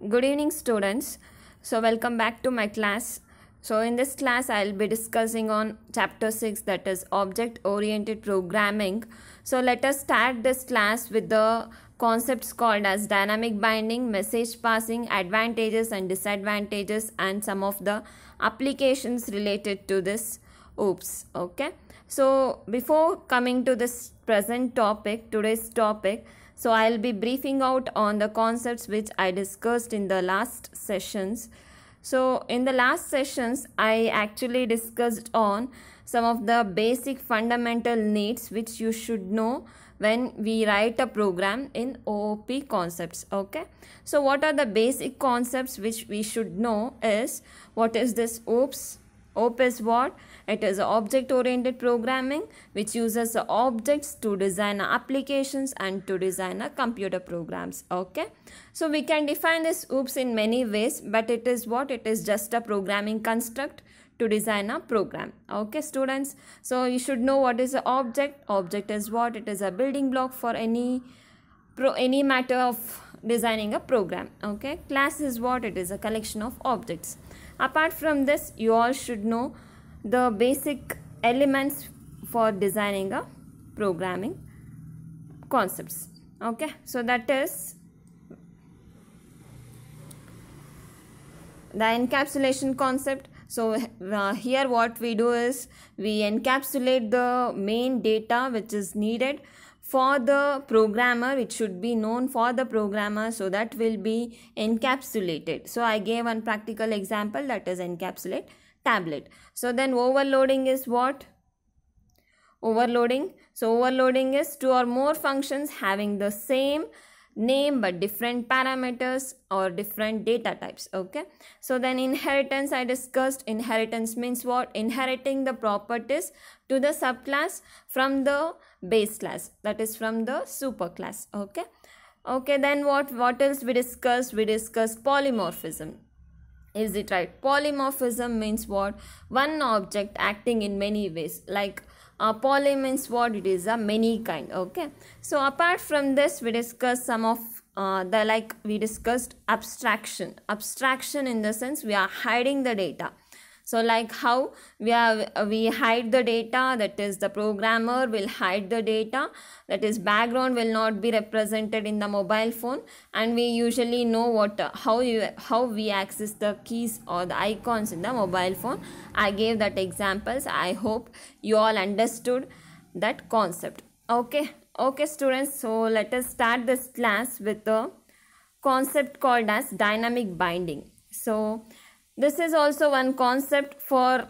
Good evening, students. So, welcome back to my class. So, in this class, I'll be discussing on chapter 6, that is object oriented programming. So, let us start this class with the concepts called as dynamic binding, message passing, advantages and disadvantages, and some of the applications related to this. Oops. Okay. So, before coming to this present topic, today's topic, so I'll be briefing out on the concepts which I discussed in the last sessions. So in the last sessions, I actually discussed on some of the basic fundamental needs which you should know when we write a program in OOP concepts. Okay. So what are the basic concepts which we should know is, what is this OOPs? OOP is what? It is object-oriented programming which uses objects to design applications and to design computer programs. Okay. So we can define this OOPs in many ways, but it is what? It is just a programming construct to design a program. Okay, students. So you should know what is an object. Object is what? It is a building block for any matter of designing a program. Okay. Class is what? It is a collection of objects. Apart from this, you all should know the basic elements for designing a programming concepts. Okay, so that is the encapsulation concept. So here what we do is we encapsulate the main data which is needed for the programmer. It should be known for the programmer, so that will be encapsulated. So I gave one practical example, that is encapsulate tablet. So then overloading is what? Overloading. So overloading is two or more functions having the same name but different parameters or different data types. Okay. So then inheritance, I discussed. Inheritance means what? Inheriting the properties to the subclass from the base class, that is from the superclass. Okay. Okay, then what else we discussed? We discussed polymorphism. Is it right? Polymorphism means what? One object acting in many ways. Like poly means what? It is a many kind. Okay. So apart from this, we discussed some of we discussed abstraction. Abstraction in the sense we are hiding the data. So like how we hide the data, that is the programmer will hide the data, that is background will not be represented in the mobile phone, and we usually know how we access the keys or the icons in the mobile phone. I gave that examples. I hope you all understood that concept. Okay students, so let us start this class with a concept called as dynamic binding. So this is also one concept for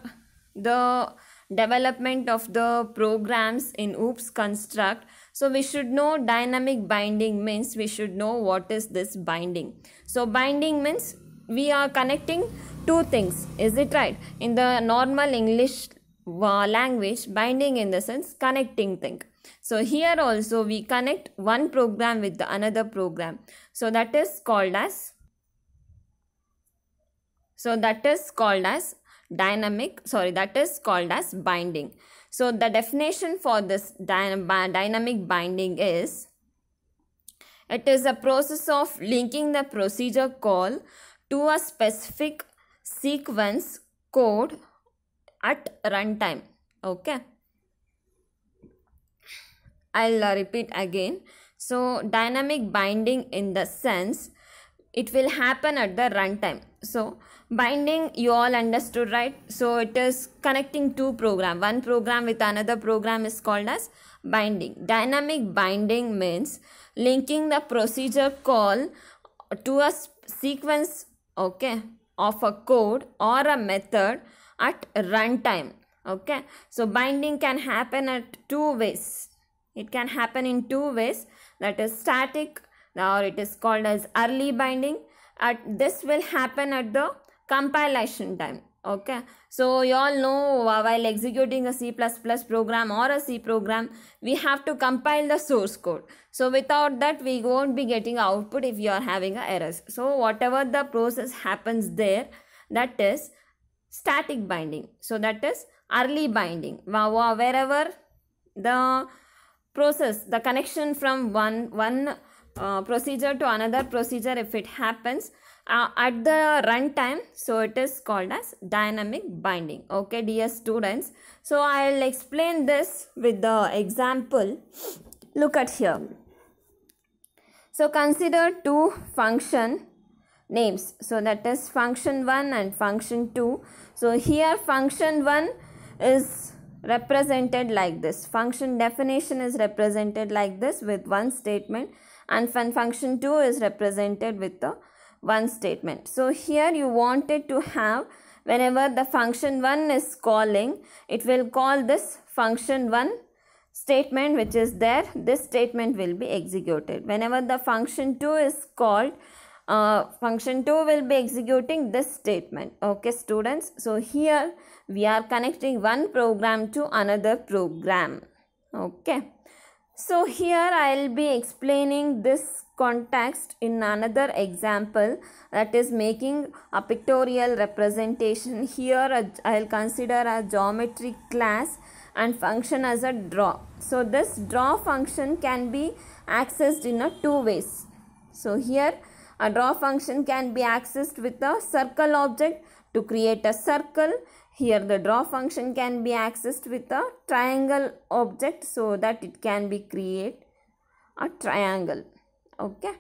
the development of the programs in OOPS construct. So we should know dynamic binding means we should know what is this binding. So binding means we are connecting two things. Is it right? In the normal English language, binding in the sense connecting thing. So here also we connect one program with the another program. So that is called as binding. So the definition for this dynamic binding is, it is a process of linking the procedure call to a specific sequence code at runtime. Okay. I'll repeat again. So dynamic binding in the sense it will happen at the runtime. So binding you all understood, right? So it is connecting two programs. One program with another program is called as binding. Dynamic binding means linking the procedure call to a sequence, okay, of a code or a method at runtime. Okay. So binding can happen at two ways. It can happen in two ways, that is static, or it is called as early binding. This will happen at the compilation time. Okay. So you all know while executing a C++ program or a C program, we have to compile the source code. So without that, we won't be getting output if you are having errors. So whatever the process happens there, that is static binding. So that is early binding. Wherever the process, the connection from one procedure to another procedure if it happens at the runtime. So it is called as dynamic binding. Okay, dear students. So I'll explain this with the example. Look at here. So consider two function names. So that is function 1 and function 2. So here function 1 is represented like this. Function definition is represented like this with one statement, and function 2 is represented with the one statement. So here you wanted to have, whenever the function 1 is calling, it will call this function 1 statement which is there. This statement will be executed. Whenever the function 2 is called, function 2 will be executing this statement. Okay, students. So here we are connecting one program to another program. Okay. So here I will be explaining this context in another example, that is making a pictorial representation. Here I will consider a geometry class and function as a draw. So this draw function can be accessed in two ways. So here a draw function can be accessed with a circle object to create a circle. Here the draw function can be accessed with a triangle object so that it can be create a triangle. Okay.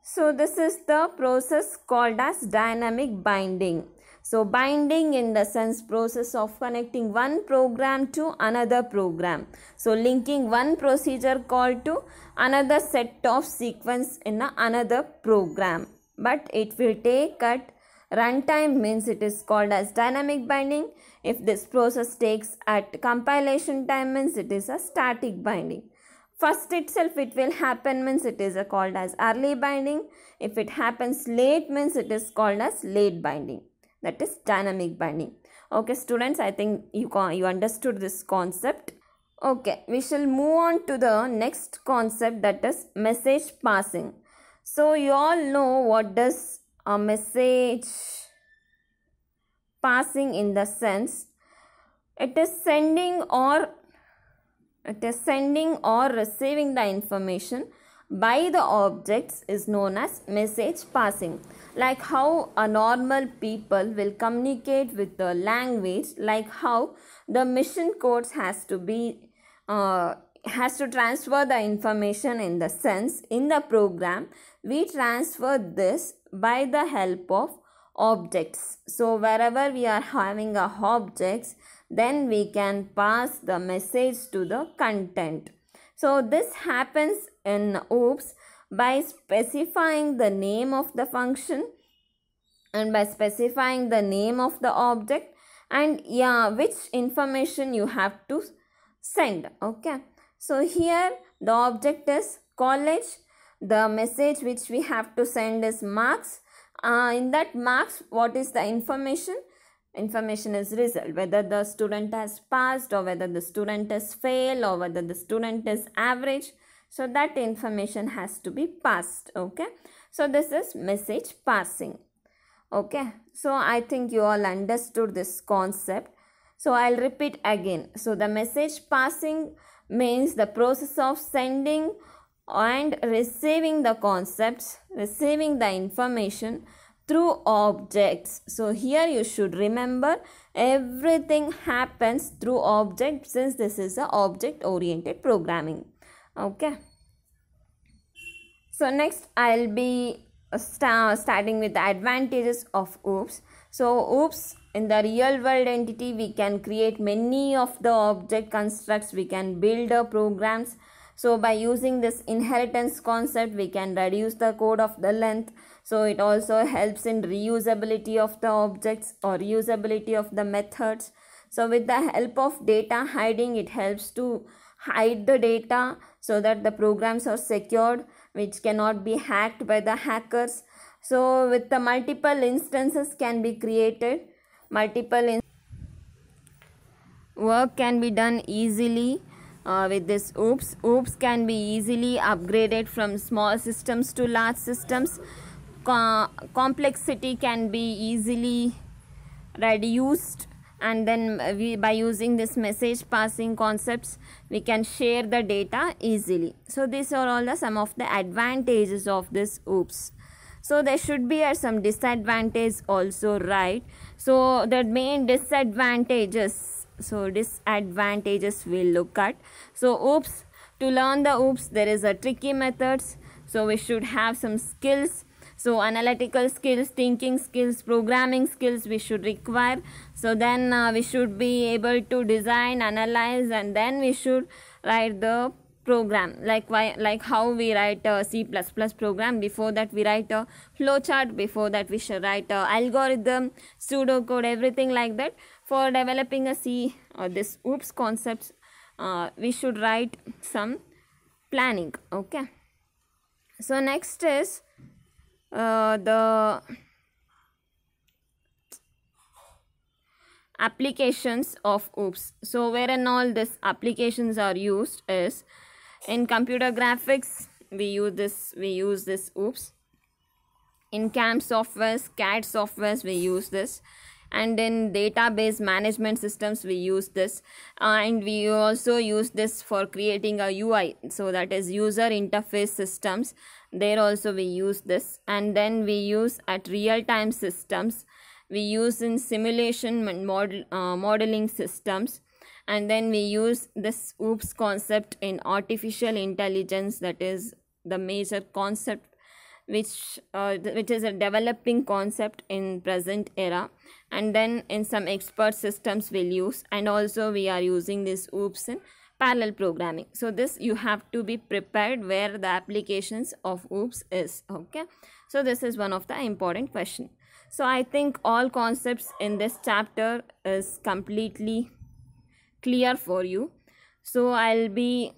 So this is the process called as dynamic binding. So binding in the sense process of connecting one program to another program. So linking one procedure call to another set of sequence in another program. But it will take at runtime, means it is called as dynamic binding. If this process takes at compilation time, means it is a static binding. First itself it will happen, means it is called as early binding. If it happens late, means it is called as late binding. That is dynamic binding. Okay, students, I think you understood this concept. Okay, we shall move on to the next concept, that is message passing. So you all know what does a message passing in the sense, it is sending or receiving the information by the objects is known as message passing. Like how a normal people will communicate with the language, like how the machine codes has to transfer the information in the sense, in the program we transfer this by the help of objects. So wherever we are having a objects, then we can pass the message to the content. So this happens in OOPS by specifying the name of the function and by specifying the name of the object and which information you have to send. Okay. So here the object is college. The message which we have to send is marks. In that marks, what is the information? Information is result, whether the student has passed or whether the student has failed or whether the student is average. So that information has to be passed. Okay. So this is message passing. Okay. So I think you all understood this concept. So I'll repeat again. So the message passing means the process of sending and receiving the concepts, receiving the information through objects. So here you should remember everything happens through objects, since this is a object oriented programming. Okay. So next I'll be starting with the advantages of OOPS. So OOPS, in the real world entity, we can create many of the object constructs, we can build programs. So by using this inheritance concept, we can reduce the code of the length. So it also helps in reusability of the objects or reusability of the methods. So with the help of data hiding, it helps to hide the data so that the programs are secured, which cannot be hacked by the hackers. So with the multiple instances can be created, work can be done easily. With this OOPS can be easily upgraded from small systems to large systems. Complexity can be easily reduced and then by using this message passing concepts we can share the data easily. So these are all some of the advantages of this OOPS. So there should be some disadvantages also, right? So the main disadvantages, we'll look at. So OOPS, to learn the OOPS there is a tricky methods. So we should have some skills. So analytical skills, thinking skills, programming skills we should require. So then we should be able to design, analyze, and then we should write the program, like how we write a C++ program. Before that we write a flowchart, before that we should write a algorithm, pseudocode, everything like that. For developing a C or this OOPS concepts, we should write some planning. Okay, so next is the applications of OOPS. So wherein all these applications are used is in computer graphics we use this OOPS. In CAM softwares, CAD softwares we use this, and in database management systems we use this, and we also use this for creating a UI, so that is user interface systems. There also we use this, and then we use at real-time systems, we use in simulation modeling systems, and then we use this OOPS concept in artificial intelligence. That is the major concept which is a developing concept in present era, and then in some expert systems we'll use, and also we are using this OOPS in parallel programming. So this you have to be prepared where the applications of OOPS is. Okay, so this is one of the important question. So I think all concepts in this chapter is completely clear for you. So I'll be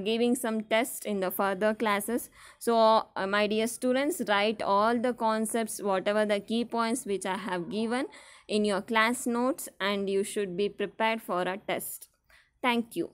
giving some tests in the further classes. So my dear students, write all the concepts, whatever the key points which I have given in your class notes, and you should be prepared for a test. Thank you.